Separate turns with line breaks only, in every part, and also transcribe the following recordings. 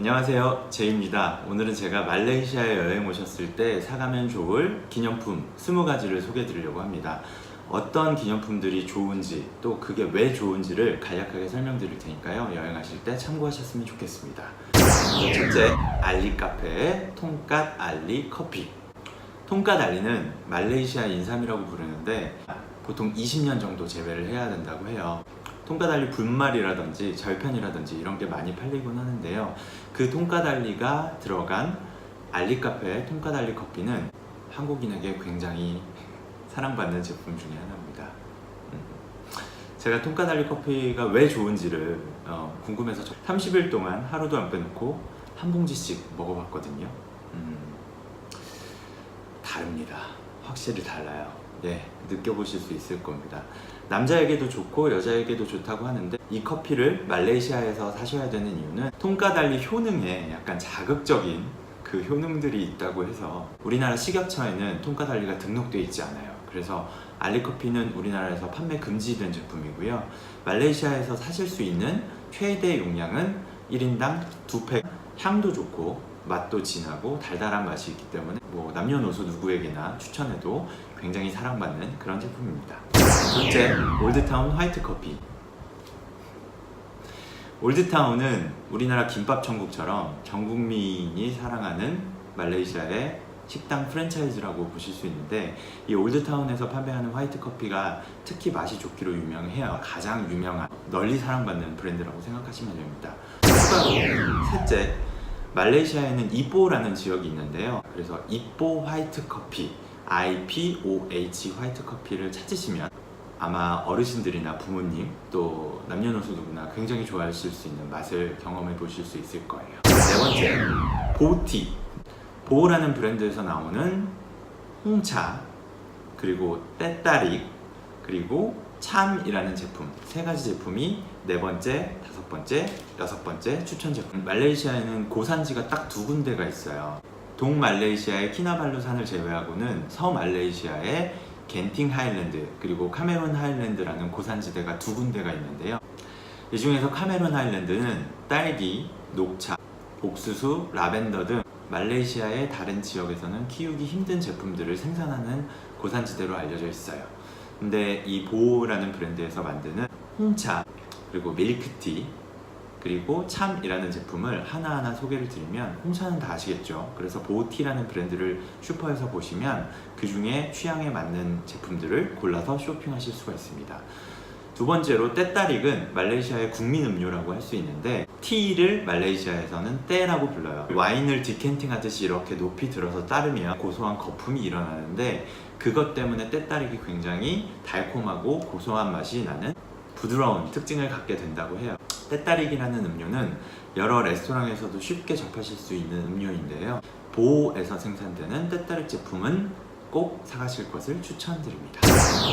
안녕하세요, 제이입니다. 오늘은 제가 말레이시아에 여행 오셨을 때 사가면 좋을 기념품 20가지를 소개해 드리려고 합니다. 어떤 기념품들이 좋은지 또 그게 왜 좋은지를 간략하게 설명드릴 테니까요, 여행하실 때 참고하셨으면 좋겠습니다. 첫째, 알리 카페의 톰갓 알리 커피. 톰갓 알리는 말레이시아 인삼이라고 부르는데 보통 20년 정도 재배를 해야 된다고 해요. 톰갓알리 분말이라든지 절편이라든지 이런 게 많이 팔리곤 하는데요, 그 톰갓알리가 들어간 알리카페의 톰갓알리 커피는 한국인에게 굉장히 사랑받는 제품 중에 하나입니다. 제가 톰갓알리 커피가 왜 좋은지를 궁금해서 30일 동안 하루도 안 빼놓고 한 봉지씩 먹어봤거든요. 다릅니다. 확실히 달라요. 네, 느껴보실 수 있을 겁니다. 남자에게도 좋고 여자에게도 좋다고 하는데 이 커피를 말레이시아에서 사셔야 되는 이유는 톰갓알리 효능에 약간 자극적인 그 효능들이 있다고 해서 우리나라 식약처에는 톰갓알리가 등록되어 있지 않아요. 그래서 알리커피는 우리나라에서 판매 금지된 제품이고요. 말레이시아에서 사실 수 있는 최대 용량은 1인당 2팩. 향도 좋고 맛도 진하고 달달한 맛이 있기 때문에 남녀노소 누구에게나 추천해도 굉장히 사랑받는 그런 제품입니다. 둘째, 올드타운 화이트 커피. 올드타운은 우리나라 김밥 천국처럼 전 국민이 사랑하는 말레이시아의 식당 프랜차이즈라고 보실 수 있는데, 이 올드타운에서 판매하는 화이트 커피가 특히 맛이 좋기로 유명해요. 가장 유명한, 널리 사랑받는 브랜드라고 생각하시면 됩니다. 추가로 셋째, 말레이시아에는 이뽀라는 지역이 있는데요, 그래서 이뽀 화이트 커피, IPOH 화이트 커피를 찾으시면 아마 어르신들이나 부모님 또 남녀노소 누구나 굉장히 좋아하실 수 있는 맛을 경험해 보실 수 있을 거예요. 네 번째, 보티. 보라는 브랜드에서 나오는 홍차, 그리고 때따릭, 그리고 참이라는 제품, 세 가지 제품이 네 번째, 다섯 번째, 여섯 번째 추천 제품. 말레이시아에는 고산지가 딱 두 군데가 있어요. 동말레이시아의 키나발루 산을 제외하고는 서말레이시아의 겐팅 하일랜드 그리고 카메룬 하일랜드라는 고산지대가 두 군데가 있는데요, 이 중에서 카메룬 하일랜드는 딸기, 녹차, 옥수수, 라벤더 등 말레이시아의 다른 지역에서는 키우기 힘든 제품들을 생산하는 고산지대로 알려져 있어요. 근데 이 보라는 브랜드에서 만드는 홍차, 그리고 밀크티, 그리고 참이라는 제품을 하나하나 소개를 드리면, 홍차는 다 아시겠죠? 그래서 보티라는 브랜드를 슈퍼에서 보시면 그 중에 취향에 맞는 제품들을 골라서 쇼핑하실 수가 있습니다. 두 번째로 때따릭은 말레이시아의 국민 음료라고 할 수 있는데, 티를 말레이시아에서는 때라고 불러요. 와인을 디캔팅 하듯이 이렇게 높이 들어서 따르면 고소한 거품이 일어나는데, 그것 때문에 때따릭이 굉장히 달콤하고 고소한 맛이 나는 부드러운 특징을 갖게 된다고 해요. 때따릭이라는 음료는 여러 레스토랑에서도 쉽게 접하실 수 있는 음료인데요, 보에서 생산되는 때따릭 제품은 꼭 사가실 것을 추천드립니다.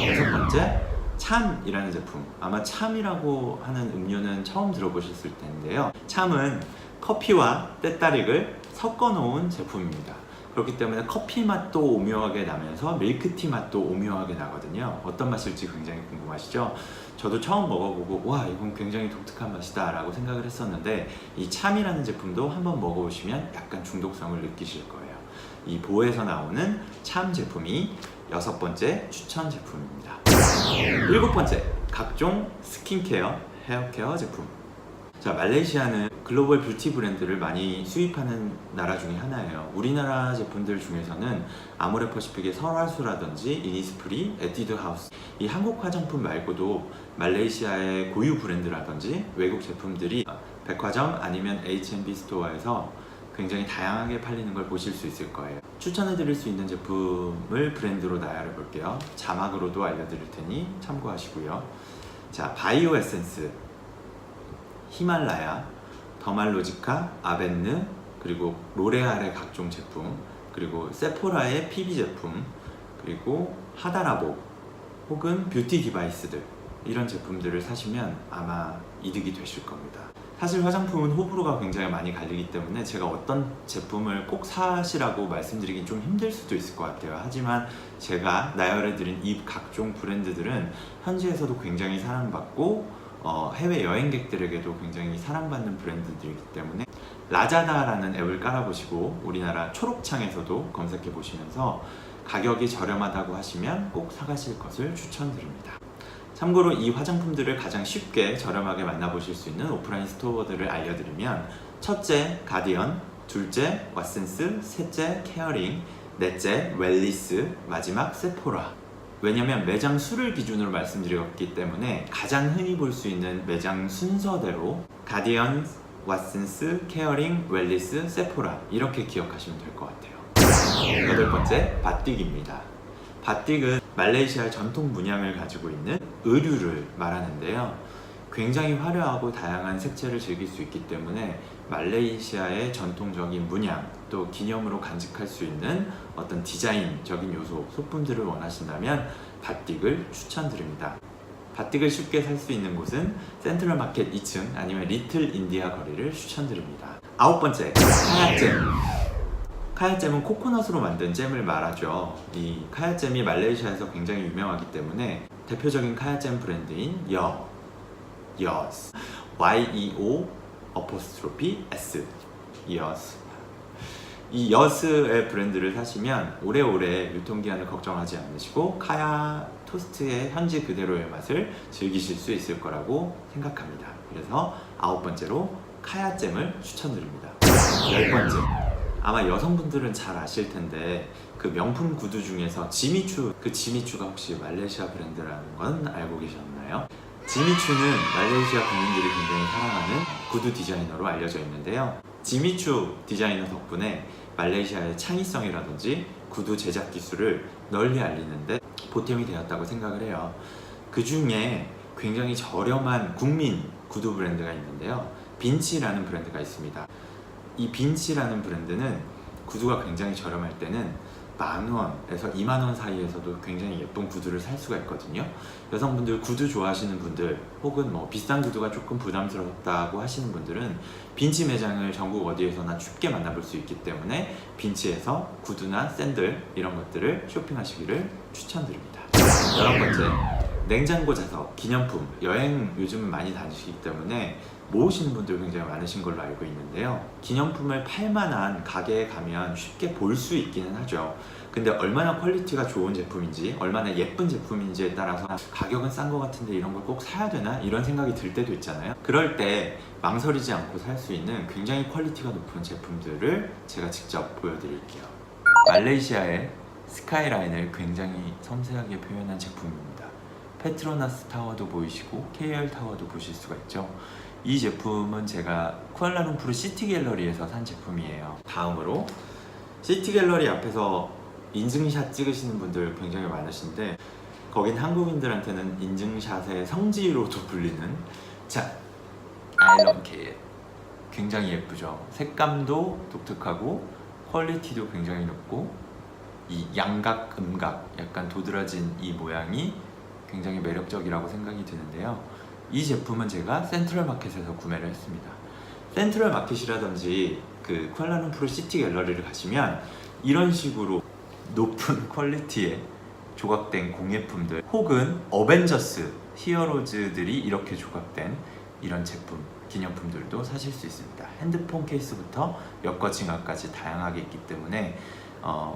여섯 번째, 참이라는 제품. 아마 참이라고 하는 음료는 처음 들어보셨을 텐데요, 참은 커피와 때따릭을 섞어 놓은 제품입니다. 그렇기 때문에 커피 맛도 오묘하게 나면서 밀크티 맛도 오묘하게 나거든요. 어떤 맛일지 굉장히 궁금하시죠? 저도 처음 먹어보고 와, 이건 굉장히 독특한 맛이다 라고 생각을 했었는데, 이 참이라는 제품도 한번 먹어보시면 약간 중독성을 느끼실 거예요. 이 보에서 나오는 참 제품이 여섯 번째 추천 제품입니다. 일곱 번째, 각종 스킨케어, 헤어케어 제품. 자, 말레이시아는 글로벌 뷰티 브랜드를 많이 수입하는 나라 중에 하나예요. 우리나라 제품들 중에서는 아모레퍼시픽의 설화수라든지 이니스프리, 에뛰드하우스, 이 한국 화장품 말고도 말레이시아의 고유 브랜드라든지 외국 제품들이 백화점 아니면 H&B 스토어에서 굉장히 다양하게 팔리는 걸 보실 수 있을 거예요. 추천해드릴 수 있는 제품을 브랜드로 나열해 볼게요. 자막으로도 알려드릴 테니 참고하시고요. 자, 바이오 에센스, 히말라야, 더말로지카, 아벤느, 그리고 로레알의 각종 제품, 그리고 세포라의 PB 제품, 그리고 하다라보 혹은 뷰티 디바이스들, 이런 제품들을 사시면 아마 이득이 되실 겁니다. 사실 화장품은 호불호가 굉장히 많이 갈리기 때문에 제가 어떤 제품을 꼭 사시라고 말씀드리긴 좀 힘들 수도 있을 것 같아요. 하지만 제가 나열해드린 이 각종 브랜드들은 현지에서도 굉장히 사랑받고 해외 여행객들에게도 굉장히 사랑받는 브랜드들이기 때문에 라자다라는 앱을 깔아보시고 우리나라 초록창에서도 검색해 보시면서 가격이 저렴하다고 하시면 꼭 사가실 것을 추천드립니다. 참고로 이 화장품들을 가장 쉽게 저렴하게 만나보실 수 있는 오프라인 스토어들을 알려드리면, 첫째 가디언, 둘째 왓슨스, 셋째 케어링, 넷째 웰리스, 마지막 세포라. 왜냐면 매장 수를 기준으로 말씀드렸기 때문에 가장 흔히 볼 수 있는 매장 순서대로 가디언, 왓슨스, 케어링, 웰리스, 세포라 이렇게 기억하시면 될 것 같아요. 여덟 번째, 바틱입니다. 바틱은 말레이시아의 전통 문양을 가지고 있는 의류를 말하는데요. 굉장히 화려하고 다양한 색채를 즐길 수 있기 때문에 말레이시아의 전통적인 문양, 또 기념으로 간직할 수 있는 어떤 디자인적인 요소, 소품들을 원하신다면 바틱을 추천드립니다. 바틱을 쉽게 살 수 있는 곳은 센트럴 마켓 2층 아니면 리틀 인디아 거리를 추천드립니다. 아홉 번째, 카야잼. 카야잼은 코코넛으로 만든 잼을 말하죠. 이 카야잼이 말레이시아에서 굉장히 유명하기 때문에 대표적인 카야잼 브랜드인 여스, YEO 어포스트로피 S, 여스. 이 여스의 브랜드를 사시면 오래오래 유통기한을 걱정하지 않으시고 카야 토스트의 현지 그대로의 맛을 즐기실 수 있을 거라고 생각합니다. 그래서 아홉 번째로 카야잼을 추천드립니다. 열 번째, 아마 여성분들은 잘 아실 텐데 그 명품 구두 중에서 지미추, 그 지미추가 혹시 말레이시아 브랜드라는 건 알고 계셨나요? 지미추는 말레이시아 국민들이 굉장히 사랑하는 구두 디자이너로 알려져 있는데요. 지미추 디자이너 덕분에 말레이시아의 창의성이라든지 구두 제작 기술을 널리 알리는데 보탬이 되었다고 생각을 해요. 그 중에 굉장히 저렴한 국민 구두 브랜드가 있는데요. 빈치라는 브랜드가 있습니다. 이 빈치라는 브랜드는 구두가 굉장히 저렴할 때는 10,000원에서 20,000원 사이에서도 굉장히 예쁜 구두를 살 수가 있거든요. 여성분들 구두 좋아하시는 분들, 혹은 뭐 비싼 구두가 조금 부담스럽다고 하시는 분들은 빈치 매장을 전국 어디에서나 쉽게 만나볼 수 있기 때문에 빈치에서 구두나 샌들 이런 것들을 쇼핑하시기를 추천드립니다. 11번째, 냉장고 자석, 기념품. 여행 요즘 많이 다니시기 때문에 모으시는 분들 굉장히 많으신 걸로 알고 있는데요. 기념품을 팔만한 가게에 가면 쉽게 볼 수 있기는 하죠. 근데 얼마나 퀄리티가 좋은 제품인지, 얼마나 예쁜 제품인지에 따라서 가격은 싼 것 같은데 이런 걸 꼭 사야 되나? 이런 생각이 들 때도 있잖아요. 그럴 때 망설이지 않고 살 수 있는 굉장히 퀄리티가 높은 제품들을 제가 직접 보여드릴게요. 말레이시아의 스카이라인을 굉장히 섬세하게 표현한 제품입니다. 페트로나스 타워도 보이시고 KL 타워도 보실 수가 있죠. 이 제품은 제가 쿠알라룸푸르 시티갤러리에서 산 제품이에요. 다음으로 시티갤러리 앞에서 인증샷 찍으시는 분들 굉장히 많으신데 거긴 한국인들한테는 인증샷의 성지로도 불리는 자, I love KL. 굉장히 예쁘죠. 색감도 독특하고 퀄리티도 굉장히 높고 이 양각, 음각, 약간 도드라진 이 모양이 굉장히 매력적이라고 생각이 드는데요. 이 제품은 제가 센트럴 마켓에서 구매를 했습니다. 센트럴 마켓이라든지 그 쿠알라룸푸르 시티 갤러리를 가시면 이런 식으로 높은 퀄리티의 조각된 공예품들, 혹은 어벤져스 히어로즈들이 이렇게 조각된 이런 제품, 기념품들도 사실 수 있습니다. 핸드폰 케이스부터 여권 지갑까지 다양하게 있기 때문에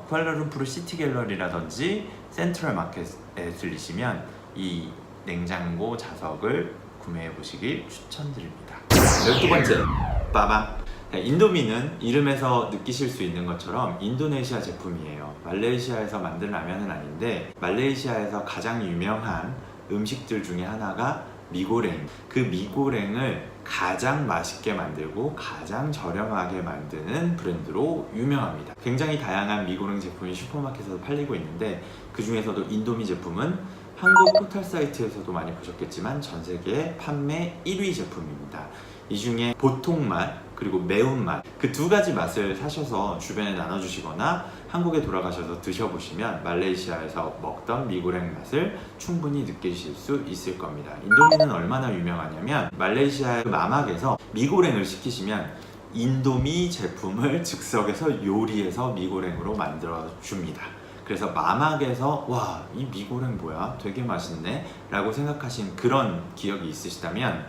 쿠알라룸푸르 시티 갤러리라든지 센트럴 마켓에 들리시면 이 냉장고 자석을 구매해 보시길 추천드립니다. 12번째, 빠밤. 인도미는 이름에서 느끼실 수 있는 것처럼 인도네시아 제품이에요. 말레이시아에서 만든 라면은 아닌데 말레이시아에서 가장 유명한 음식들 중에 하나가 미고랭. 그 미고랭을 가장 맛있게 만들고 가장 저렴하게 만드는 브랜드로 유명합니다. 굉장히 다양한 미고랭 제품이 슈퍼마켓에서 팔리고 있는데 그 중에서도 인도미 제품은 한국 포털 사이트에서도 많이 보셨겠지만 전 세계 판매 1위 제품입니다. 이 중에 보통 맛 그리고 매운맛, 그 두 가지 맛을 사셔서 주변에 나눠주시거나 한국에 돌아가셔서 드셔보시면 말레이시아에서 먹던 미고랭 맛을 충분히 느끼실 수 있을 겁니다. 인도미는 얼마나 유명하냐면 말레이시아의 마막에서 미고랭을 시키시면 인도미 제품을 즉석에서 요리해서 미고랭으로 만들어 줍니다. 그래서 마막에서 와, 이 미고랭 뭐야? 되게 맛있네? 라고 생각하신 그런 기억이 있으시다면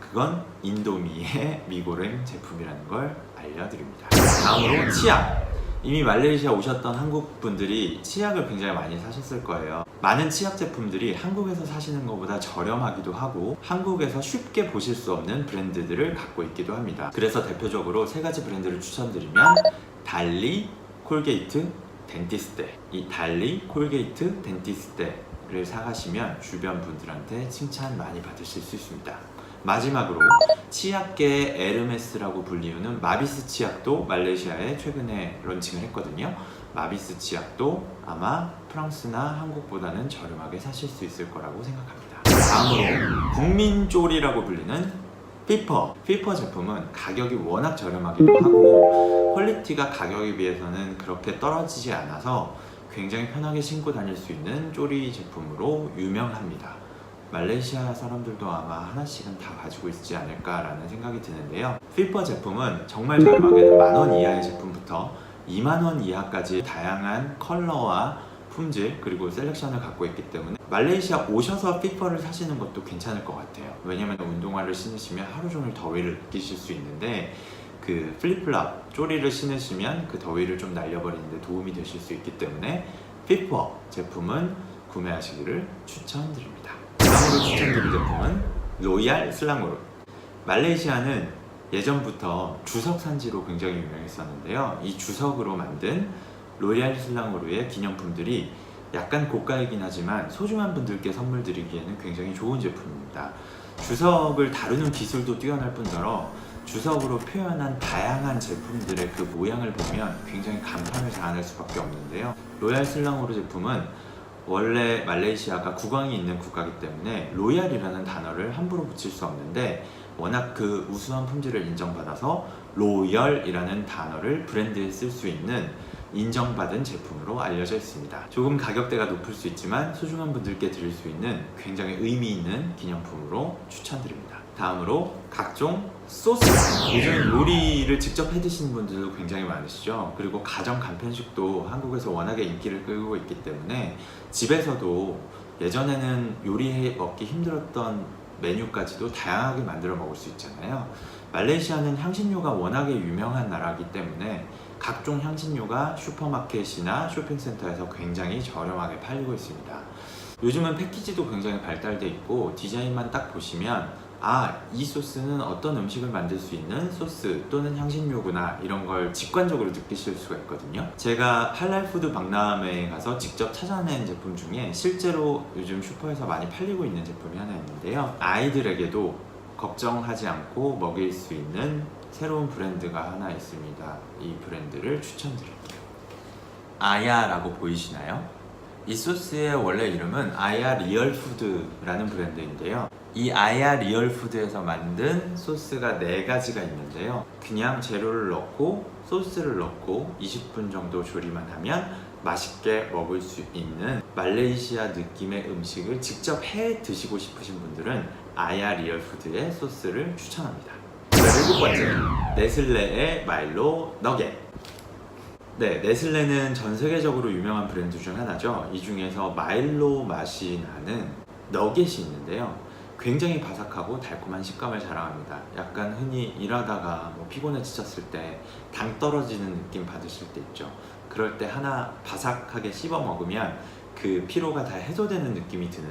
그건 인도미의 미고랭 제품이라는 걸 알려드립니다. 다음으로 치약. 이미 말레이시아 오셨던 한국 분들이 치약을 굉장히 많이 사셨을 거예요. 많은 치약 제품들이 한국에서 사시는 것보다 저렴하기도 하고 한국에서 쉽게 보실 수 없는 브랜드들을 갖고 있기도 합니다. 그래서 대표적으로 3가지 브랜드를 추천드리면 달리, 콜게이트, 덴티스테. 이 달리, 콜게이트, 덴티스테를 사가시면 주변 분들한테 칭찬 많이 받으실 수 있습니다. 마지막으로 치약계의 에르메스라고 불리우는 마비스 치약도 말레이시아에 최근에 런칭을 했거든요. 마비스 치약도 아마 프랑스나 한국보다는 저렴하게 사실 수 있을 거라고 생각합니다. 다음으로 국민쫄이라고 불리는 피퍼 제품은 가격이 워낙 저렴하기도 하고 퀄리티가 가격에 비해서는 그렇게 떨어지지 않아서 굉장히 편하게 신고 다닐 수 있는 쪼리 제품으로 유명합니다. 말레이시아 사람들도 아마 하나씩은 다 가지고 있지 않을까라는 생각이 드는데요. 피퍼 제품은 정말 저렴하게는 10,000원 이하의 제품부터 20,000원 이하까지 다양한 컬러와 품질 그리고 셀렉션을 갖고 있기 때문에 말레이시아 오셔서 피퍼를 사시는 것도 괜찮을 것 같아요. 왜냐면 운동화를 신으시면 하루 종일 더위를 느끼실 수 있는데 그 플립플랍 쪼리를 신으시면 그 더위를 좀 날려버리는데 도움이 되실 수 있기 때문에 피퍼 제품은 구매하시기를 추천드립니다. 다음으로 추천드릴 제품은 로얄 슬랑우르. 말레이시아는 예전부터 주석 산지로 굉장히 유명했었는데요. 이 주석으로 만든 로얄 슬랑우르의 기념품들이 약간 고가이긴 하지만 소중한 분들께 선물 드리기에는 굉장히 좋은 제품입니다. 주석을 다루는 기술도 뛰어날 뿐더러 주석으로 표현한 다양한 제품들의 그 모양을 보면 굉장히 감탄을 자아낼 수밖에 없는데요. 로얄 슬랑우르 제품은 원래 말레이시아가 국왕이 있는 국가이기 때문에 로얄이라는 단어를 함부로 붙일 수 없는데 워낙 그 우수한 품질을 인정받아서 로열이라는 단어를 브랜드에 쓸 수 있는 인정받은 제품으로 알려져 있습니다. 조금 가격대가 높을 수 있지만 소중한 분들께 드릴 수 있는 굉장히 의미 있는 기념품으로 추천드립니다. 다음으로 각종 소스. 요즘 요리를 직접 해 드시는 분들도 굉장히 많으시죠. 그리고 가정 간편식도 한국에서 워낙에 인기를 끌고 있기 때문에 집에서도 예전에는 요리해 먹기 힘들었던 메뉴까지도 다양하게 만들어 먹을 수 있잖아요. 말레이시아는 향신료가 워낙에 유명한 나라이기 때문에 각종 향신료가 슈퍼마켓이나 쇼핑센터에서 굉장히 저렴하게 팔리고 있습니다. 요즘은 패키지도 굉장히 발달돼 있고 디자인만 딱 보시면 이 소스는 어떤 음식을 만들 수 있는 소스 또는 향신료구나 이런 걸 직관적으로 느끼실 수가 있거든요. 제가 할랄푸드 박람회에 가서 직접 찾아낸 제품 중에 실제로 요즘 슈퍼에서 많이 팔리고 있는 제품이 하나 있는데요. 아이들에게도 걱정하지 않고 먹일 수 있는 새로운 브랜드가 하나 있습니다. 이 브랜드를 추천드릴게요. 아야라고 보이시나요? 이 소스의 원래 이름은 아야 리얼푸드라는 브랜드인데요. 이 아야 리얼푸드에서 만든 소스가 4가지가 있는데요. 그냥 재료를 넣고 소스를 넣고 20분 정도 조리만 하면 맛있게 먹을 수 있는 말레이시아 느낌의 음식을 직접 해 드시고 싶으신 분들은 아야 리얼푸드의 소스를 추천합니다. 7번째, 네슬레의 마일로 너겟. 네, 네슬레는 전 세계적으로 유명한 브랜드 중 하나죠. 이 중에서 마일로 맛이 나는 너겟이 있는데요. 굉장히 바삭하고 달콤한 식감을 자랑합니다. 약간 흔히 일하다가 피곤해 지쳤을 때 당 떨어지는 느낌 받으실 때 있죠. 그럴 때 하나 바삭하게 씹어 먹으면 그 피로가 다 해소되는 느낌이 드는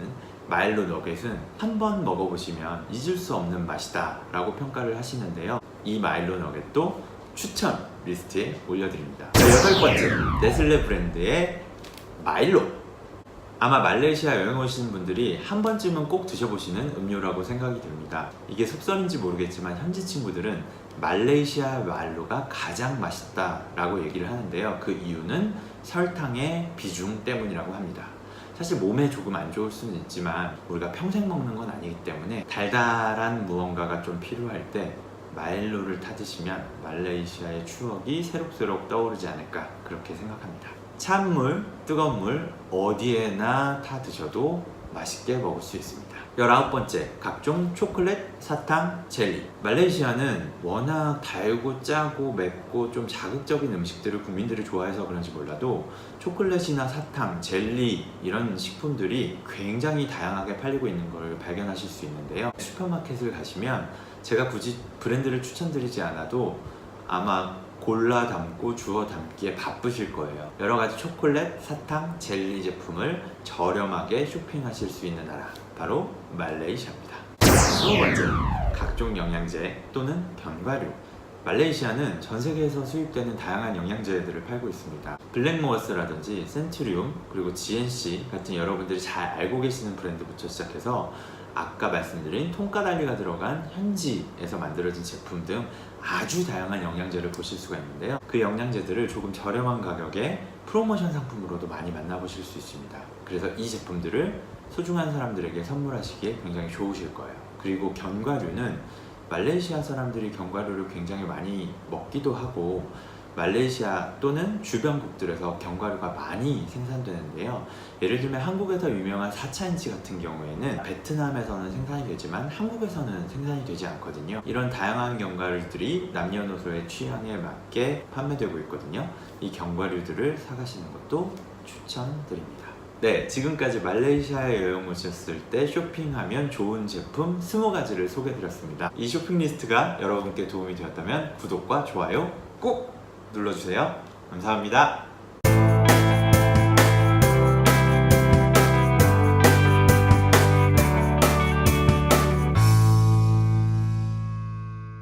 마일로 너겟은 한번 먹어보시면 잊을 수 없는 맛이다 라고 평가를 하시는데요. 이 마일로 너겟도 추천 리스트에 올려드립니다. 8번째, 네슬레 브랜드의 마일로. 아마 말레이시아 여행 오시는 분들이 한 번쯤은 꼭 드셔보시는 음료라고 생각이 듭니다. 이게 속설인지 모르겠지만 현지 친구들은 말레이시아 마일로가 가장 맛있다라고 얘기를 하는데요. 그 이유는 설탕의 비중 때문이라고 합니다. 사실 몸에 조금 안 좋을 수는 있지만 우리가 평생 먹는 건 아니기 때문에 달달한 무언가가 좀 필요할 때 마일로를 타드시면 말레이시아의 추억이 새록새록 떠오르지 않을까 그렇게 생각합니다. 찬물, 뜨거운 물 어디에나 타 드셔도 맛있게 먹을 수 있습니다. 19번째, 각종 초콜릿, 사탕, 젤리. 말레이시아는 워낙 달고 짜고 맵고 좀 자극적인 음식들을 국민들이 좋아해서 그런지 몰라도 초콜릿이나 사탕, 젤리 이런 식품들이 굉장히 다양하게 팔리고 있는 걸 발견하실 수 있는데요. 슈퍼마켓을 가시면 제가 굳이 브랜드를 추천드리지 않아도 아마 골라 담고 주워 담기에 바쁘실 거예요. 여러 가지 초콜릿, 사탕, 젤리 제품을 저렴하게 쇼핑하실 수 있는 나라, 바로 말레이시아입니다. 두 번째, 각종 영양제 또는 견과류. 말레이시아는 전 세계에서 수입되는 다양한 영양제들을 팔고 있습니다. 블랙모어스라든지 센츄리움, 그리고 GNC 같은 여러분들이 잘 알고 계시는 브랜드부터 시작해서 아까 말씀드린 통까달리가 들어간 현지에서 만들어진 제품 등 아주 다양한 영양제를 보실 수가 있는데요. 그 영양제들을 조금 저렴한 가격에 프로모션 상품으로도 많이 만나보실 수 있습니다. 그래서 이 제품들을 소중한 사람들에게 선물하시기에 굉장히 좋으실 거예요. 그리고 견과류는 말레이시아 사람들이 견과류를 굉장히 많이 먹기도 하고 말레이시아 또는 주변국들에서 견과류가 많이 생산되는데요. 예를 들면 한국에서 유명한 사차인치 같은 경우에는 베트남에서는 생산이 되지만 한국에서는 생산이 되지 않거든요. 이런 다양한 견과류들이 남녀노소의 취향에 맞게 판매되고 있거든요. 이 견과류들을 사가시는 것도 추천드립니다. 네, 지금까지 말레이시아에 여행 오셨을 때 쇼핑하면 좋은 제품 20가지를 소개해드렸습니다. 이 쇼핑 리스트가 여러분께 도움이 되었다면 구독과 좋아요 꼭 눌러주세요. 감사합니다.